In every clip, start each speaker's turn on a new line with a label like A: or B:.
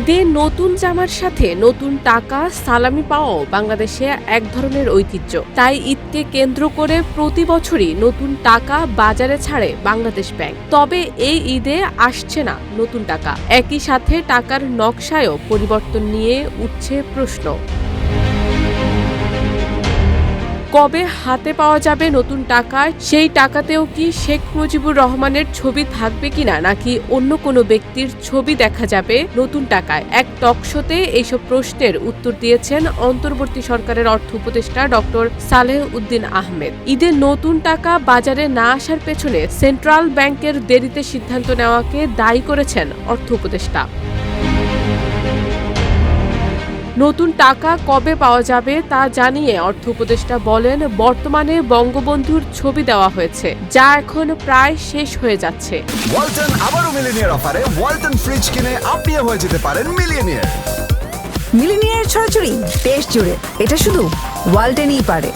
A: ঈদে নতুন জামার সাথে নতুন টাকা সালামি পাওয়াও বাংলাদেশে এক ধরনের ঐতিহ্য। তাই ঈদকে কেন্দ্র করে প্রতি বছরই নতুন টাকা বাজারে ছাড়ে বাংলাদেশ ব্যাংক। তবে এই ঈদে আসছে না নতুন টাকা, একই সাথে টাকার নকশায়ও পরিবর্তন নিয়ে উঠছে প্রশ্ন। কবে হাতে পাওয়া যাবে নতুন টাকা? সেই টাকাতেও কি শেখ মুজিবুর রহমানের ছবি থাকবে কিনা, নাকি অন্য কোনো ব্যক্তির ছবি দেখা যাবে নতুন টাকায়? এক টকশোতে এইসব প্রশ্নের উত্তর দিয়েছেন অন্তর্বর্তী সরকারের অর্থ উপদেষ্টা ডক্টর সালেহ উদ্দিন আহমেদ। ঈদে নতুন টাকা বাজারে না আসার পেছনে সেন্ট্রাল ব্যাংকের দেরিতে সিদ্ধান্ত নেওয়াকে দায়ী করেছেন অর্থ উপদেষ্টা। নতুন টাকা কবে পাওয়া যাবে তা জানিয়ে অর্থ উপদেষ্টা বলেন, বর্তমানে বঙ্গবন্ধুর ছবি দেওয়া হয়েছে, যা এখন প্রায় শেষ হয়ে যাচ্ছে।
B: ওয়ালটন আবারও মিলিনিয়ার অফারে ওয়ালটন ফ্রিজ কিনে আপনিও হয়ে যেতে পারেন মিলিয়নিয়ার।
C: মিলিনিয়ার ছড়াছড়ি দেশ জুড়ে, এটা শুধু ওয়ালটনই পারে।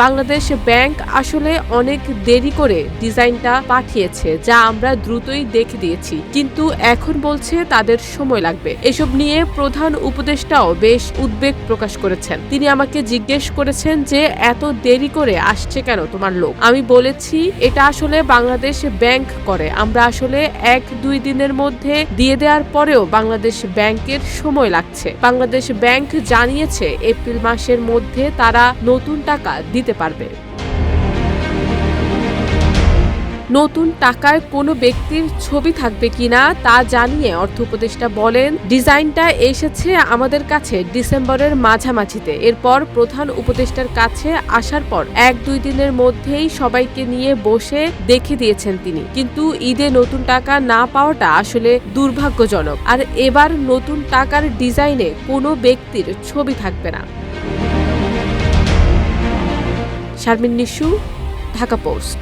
A: বাংলাদেশ ব্যাংক আসলে অনেক দেরি করে ডিজাইনটা পাঠিয়েছে, যা আমরা দ্রুতই দেখে দিয়েছি, কিন্তু এখন বলছে তাদের সময় লাগবে। এসব নিয়ে প্রধান উপদেষ্টাও বেশ উদ্বেগ প্রকাশ করেছেন। তিনি আমাকে জিজ্ঞেস করেছেন যে এত দেরি করে আসছে কেন তোমার লোক? আমি বলেছি এটা আসলে বাংলাদেশ ব্যাংক করে, আমরা আসলে 1-2 দিনের মধ্যে দিয়ে দেওয়ার পরেও বাংলাদেশ ব্যাংকের সময় লাগছে। বাংলাদেশ ব্যাংক জানিয়েছে এপ্রিল মাসের মধ্যে তারা নতুন টাকা দিতে পারবে। নতুন টাকায় কোনো ব্যক্তির ছবি থাকবে কিনা তা জানিয়ে অর্থ উপদেষ্টা বলেন, ডিজাইনটা এসেছে আমাদের কাছে ডিসেম্বরের মাঝামাঝিতে। এরপর প্রধান উপদেষ্টার কাছে আসার পর 1-2 দিনের মধ্যেই সবাইকে নিয়ে বসে দেখে দিয়েছেন তিনি। কিন্তু ঈদে নতুন টাকা না পাওয়াটা আসলে দুর্ভাগ্যজনক। আর এবার নতুন টাকার ডিজাইনে কোনো ব্যক্তির ছবি থাকবে না। শারমিন নিশু, ঢাকা পোস্ট।